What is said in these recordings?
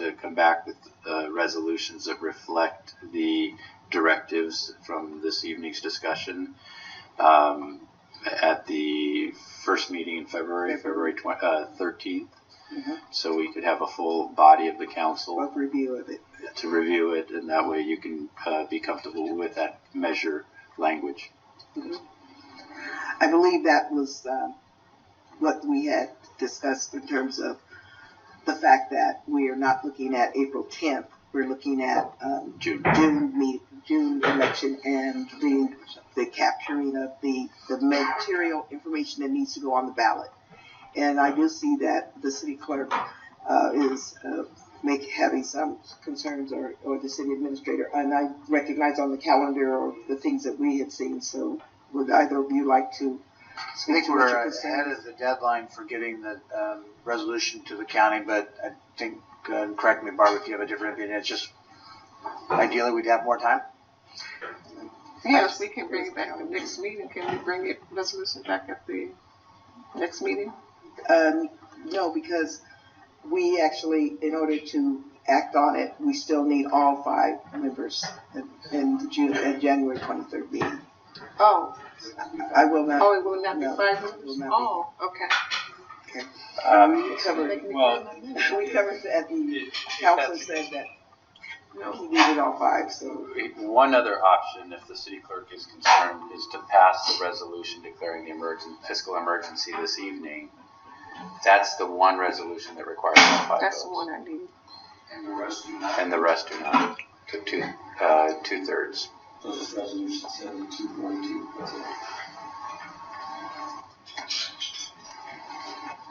to come back with resolutions that reflect the directives from this evening's discussion at the first meeting in February 13th. Mm-hmm. So we could have a full body of the council to review it, and that way you can be comfortable with that measure language. Mm-hmm. I believe that was what we had discussed in terms of the fact that we are not looking at April 10th. We're looking at June election and the capturing of the material information that needs to go on the ballot. And I do see that the city clerk is having some concerns, or the city administrator, and I recognize on the calendar or the things that we had seen. So would either of you like to I think we're ahead of the deadline for getting the resolution to the county, but I think, correct me, Barbara, if you have a different opinion, it's just ideally we'd have more time. Yes, we can bring it back at the next meeting. Can we bring it resolution back at the next meeting? No, because we actually, in order to act on it, we still need all 5 members in January 23rd meeting. Oh. I will not. Oh, it will not be 5 members? Oh, okay. We covered at the council said that he needed all 5. So one other option, if the city clerk is concerned, is to pass the resolution declaring the fiscal emergency this evening. That's the one resolution that requires 5 votes. That's the one I need. And the rest do not. To 2/3. So this resolution 7242.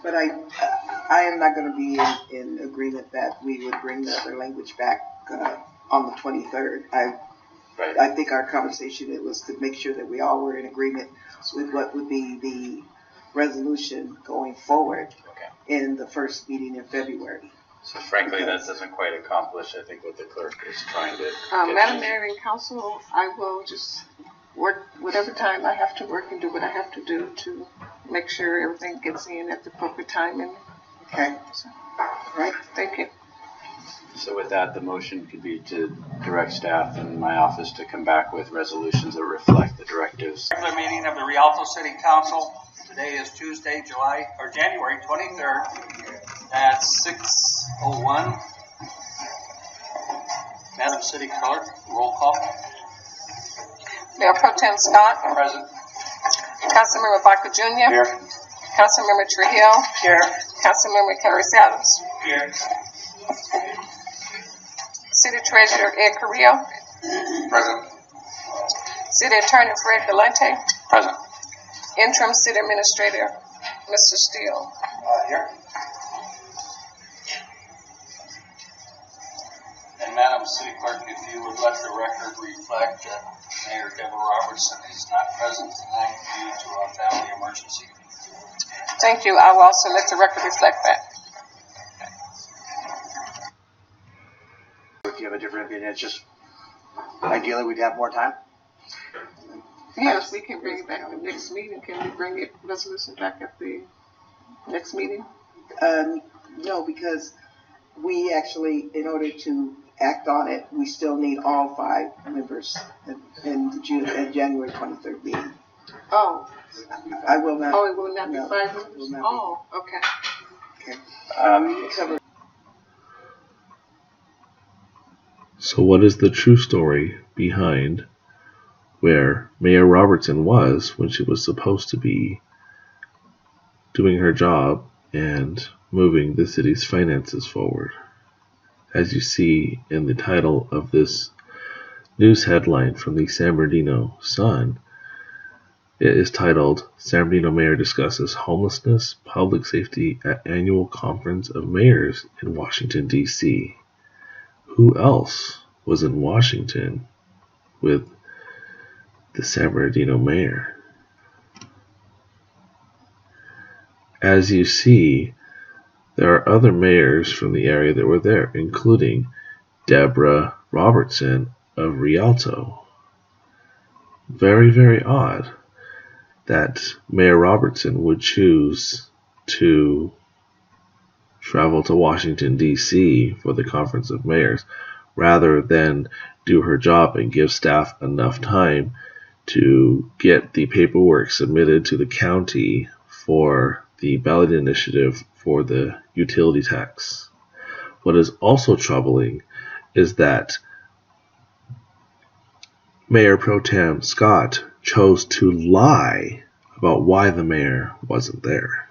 But I am not going to be in agreement that we would bring the other language back on the 23rd. I think our conversation, it was to make sure that we all were in agreement with what would be the resolution going forward in the first meeting in February. So frankly, that doesn't quite accomplish, I think, what the clerk is trying to Madam Mayor and Council, I will just work whatever time I have to work and do what I have to do to make sure everything gets in at the appropriate time. Okay. So, all right. Thank you. So with that, the motion could be to direct staff in my office to come back with resolutions that reflect the directives. Regular meeting of the Rialto City Council. Today is Tuesday, January 23rd at 6:01. Madam City Clerk, roll call. Mayor Pro Tem Scott. Present. Councilmember Baca Jr. Here. Councilmember Trujillo. Here. Councilmember Harris Adams. Here. City Treasurer Ed Carrillo. Present. City Attorney Fred Galante. Present. Interim City Administrator Mr. Steele. Here. And Madam City Clerk, if you would let the record reflect that Mayor Deborah Robertson is not present tonight due to a family emergency. Thank you. I will also let the record reflect that. If you have a different opinion, it's just ideally we'd have more time. Yes, we can bring it back at the next meeting. Can we bring it resolution back at the next meeting? No, because we actually, in order to act on it, we still need all 5 members in January 23rd meeting. Oh. I will not. Oh, it will not be 5 members? It will not oh, okay. Okay. So what is the true story behind where Mayor Robertson was when she was supposed to be doing her job and moving the city's finances forward? As you see in the title of this news headline from the San Bernardino Sun, it is titled, San Bernardino Mayor Discusses Homelessness, Public Safety at Annual Conference of Mayors in Washington, D.C. Who else was in Washington with the San Bernardino mayor? As you see, there are other mayors from the area that were there, including Deborah Robertson of Rialto. Very, very odd that Mayor Robertson would choose to travel to Washington D.C. for the Conference of Mayors rather than do her job and give staff enough time to get the paperwork submitted to the county for the ballot initiative for the utility tax. What is also troubling is that Mayor Pro Tem Scott chose to lie about why the mayor wasn't there.